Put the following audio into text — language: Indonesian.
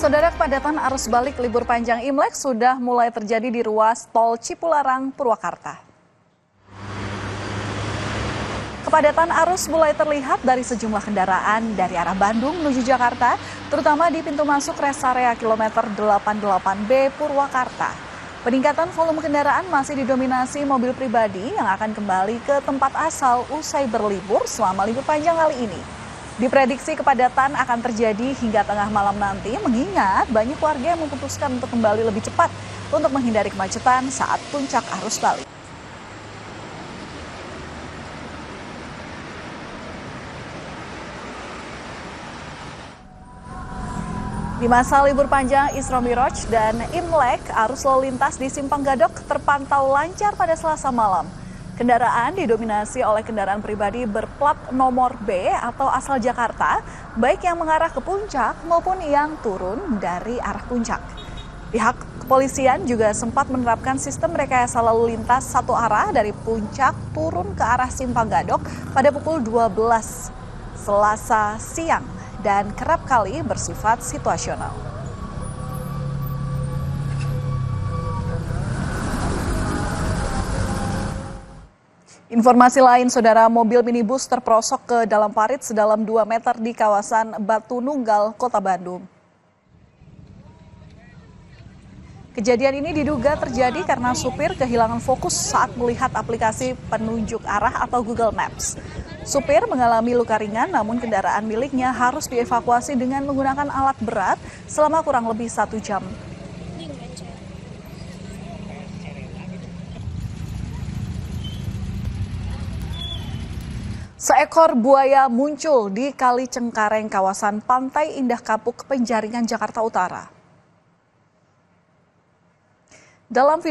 Saudara, kepadatan arus balik libur panjang Imlek sudah mulai terjadi di ruas tol Cipularang, Purwakarta. Kepadatan arus mulai terlihat dari sejumlah kendaraan dari arah Bandung menuju Jakarta, terutama di pintu masuk res area kilometer 88B Purwakarta. Peningkatan volume kendaraan masih didominasi mobil pribadi yang akan kembali ke tempat asal usai berlibur selama libur panjang kali ini. Diprediksi kepadatan akan terjadi hingga tengah malam nanti, mengingat banyak warga yang memutuskan untuk kembali lebih cepat untuk menghindari kemacetan saat puncak arus balik. Di masa libur panjang Isra Miraj dan Imlek, arus lalu lintas di Simpang Gadok terpantau lancar pada Selasa malam. Kendaraan didominasi oleh kendaraan pribadi berplat nomor B atau asal Jakarta, baik yang mengarah ke puncak maupun yang turun dari arah puncak. Pihak kepolisian juga sempat menerapkan sistem rekayasa lalu lintas satu arah dari puncak turun ke arah Simpang Gadok pada pukul 12 Selasa siang dan kerap kali bersifat situasional. Informasi lain, saudara, mobil minibus terperosok ke dalam parit sedalam 2 meter di kawasan Batu Nunggal, Kota Bandung. Kejadian ini diduga terjadi karena supir kehilangan fokus saat melihat aplikasi penunjuk arah atau Google Maps. Supir mengalami luka ringan, namun kendaraan miliknya harus dievakuasi dengan menggunakan alat berat selama kurang lebih 1 jam. Seekor buaya muncul di Kali Cengkareng, kawasan Pantai Indah Kapuk, Penjaringan, Jakarta Utara. Dalam